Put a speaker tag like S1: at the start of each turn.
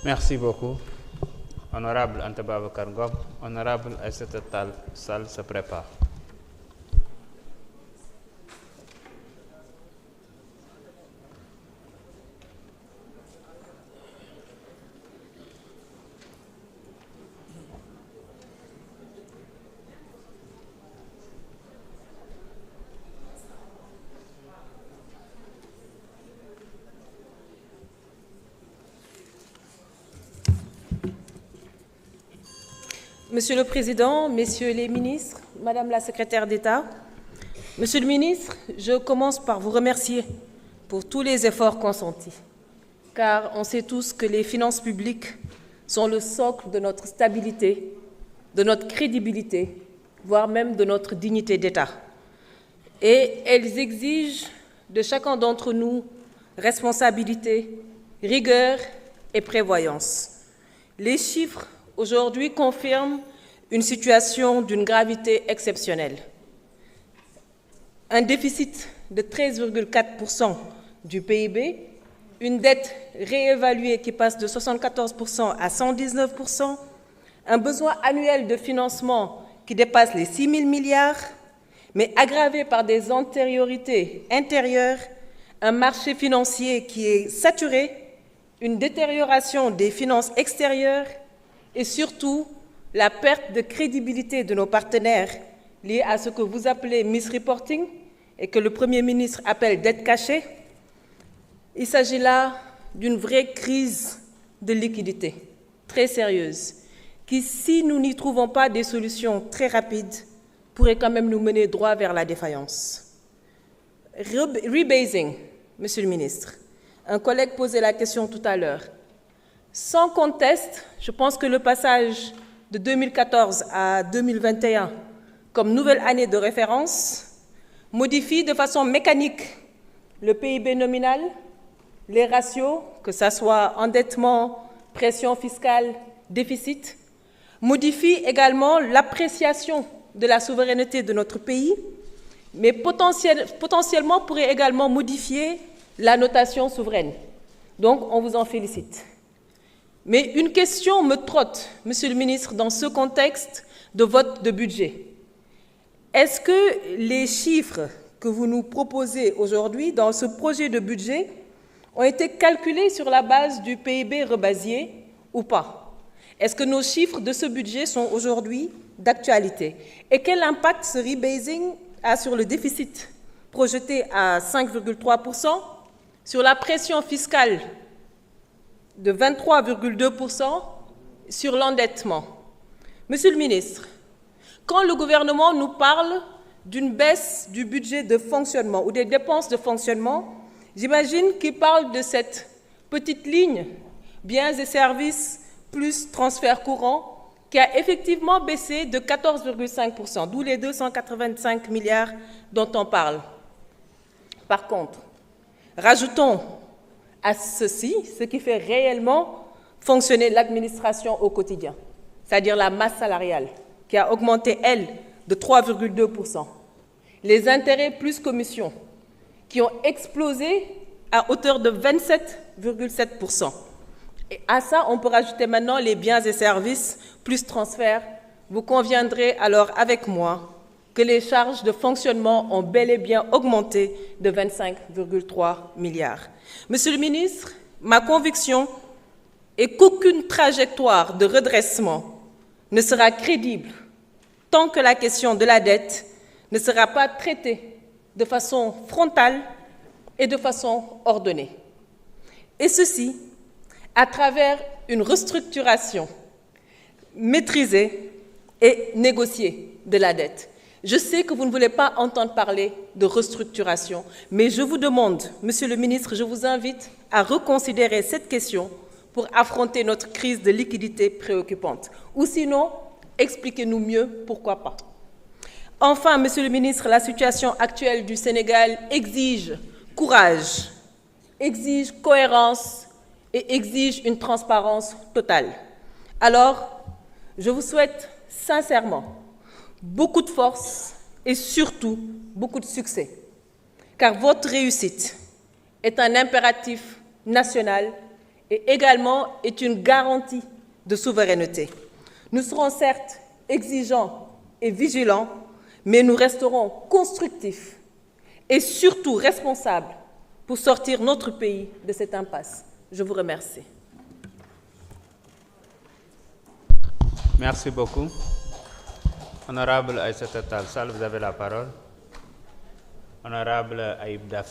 S1: Merci beaucoup. Honorable Anta Babacar Ngom, honorable Aïssata Tall Sall se prépare.
S2: Monsieur le Président, Messieurs les ministres, Madame la Secrétaire d'État, Monsieur le ministre, je commence par vous remercier pour tous les efforts consentis, car on sait tous que les finances publiques sont le socle de notre stabilité, de notre crédibilité, voire même de notre dignité d'État. Et elles exigent de chacun d'entre nous responsabilité, rigueur et prévoyance. Les chiffres aujourd'hui confirme une situation d'une gravité exceptionnelle. Un déficit de 13,4% du PIB, une dette réévaluée qui passe de 74% à 119%, un besoin annuel de financement qui dépasse les 6 000 milliards, mais aggravé par des antériorités intérieures, un marché financier qui est saturé, une détérioration des finances extérieures, et surtout la perte de crédibilité de nos partenaires liée à ce que vous appelez misreporting et que le Premier ministre appelle dette cachée. Il s'agit là d'une vraie crise de liquidité très sérieuse qui, si nous n'y trouvons pas des solutions très rapides, pourrait quand même nous mener droit vers la défaillance. Rebasing, Monsieur le ministre, un collègue posait la question tout à l'heure. Sans conteste, je pense que le passage de 2014 à 2021 comme nouvelle année de référence modifie de façon mécanique le PIB nominal, les ratios, que ce soit endettement, pression fiscale, déficit, modifie également l'appréciation de la souveraineté de notre pays, mais potentiellement pourrait également modifier la notation souveraine. Donc, on vous en félicite. Mais une question me trotte, Monsieur le ministre, dans ce contexte de vote de budget. Est-ce que les chiffres que vous nous proposez aujourd'hui dans ce projet de budget ont été calculés sur la base du PIB rebasier ou pas? Est-ce que nos chiffres de ce budget sont aujourd'hui d'actualité? Et quel impact ce rebasing a sur le déficit projeté à 5,3%, sur la pression fiscale de 23,2% sur l'endettement? Monsieur le ministre, quand le gouvernement nous parle d'une baisse du budget de fonctionnement ou des dépenses de fonctionnement, j'imagine qu'il parle de cette petite ligne biens et services plus transferts courants qui a effectivement baissé de 14,5%, d'où les 285 milliards dont on parle. Par contre, rajoutons à ceci ce qui fait réellement fonctionner l'administration au quotidien, c'est-à-dire la masse salariale, qui a augmenté, elle, de 3,2%. Les intérêts plus commissions, qui ont explosé à hauteur de 27,7%. Et à ça, on peut rajouter maintenant les biens et services plus transferts. Vous conviendrez alors avec moi que les charges de fonctionnement ont bel et bien augmenté de 25,3 milliards. Monsieur le ministre, ma conviction est qu'aucune trajectoire de redressement ne sera crédible tant que la question de la dette ne sera pas traitée de façon frontale et de façon ordonnée. Et ceci à travers une restructuration maîtrisée et négociée de la dette. Je sais que vous ne voulez pas entendre parler de restructuration, mais je vous demande, Monsieur le ministre, je vous invite à reconsidérer cette question pour affronter notre crise de liquidité préoccupante. Ou sinon, expliquez-nous mieux pourquoi pas. Enfin, Monsieur le ministre, la situation actuelle du Sénégal exige courage, exige cohérence et exige une transparence totale. Alors, je vous souhaite sincèrement beaucoup de force et surtout beaucoup de succès, car votre réussite est un impératif national et également est une garantie de souveraineté. Nous serons certes exigeants et vigilants, mais nous resterons constructifs et surtout responsables pour sortir notre pays de cette impasse. Je vous remercie.
S1: Merci beaucoup. Honorable Aïssata Tall Sall, vous avez la parole. Honorable Aïb Daffé.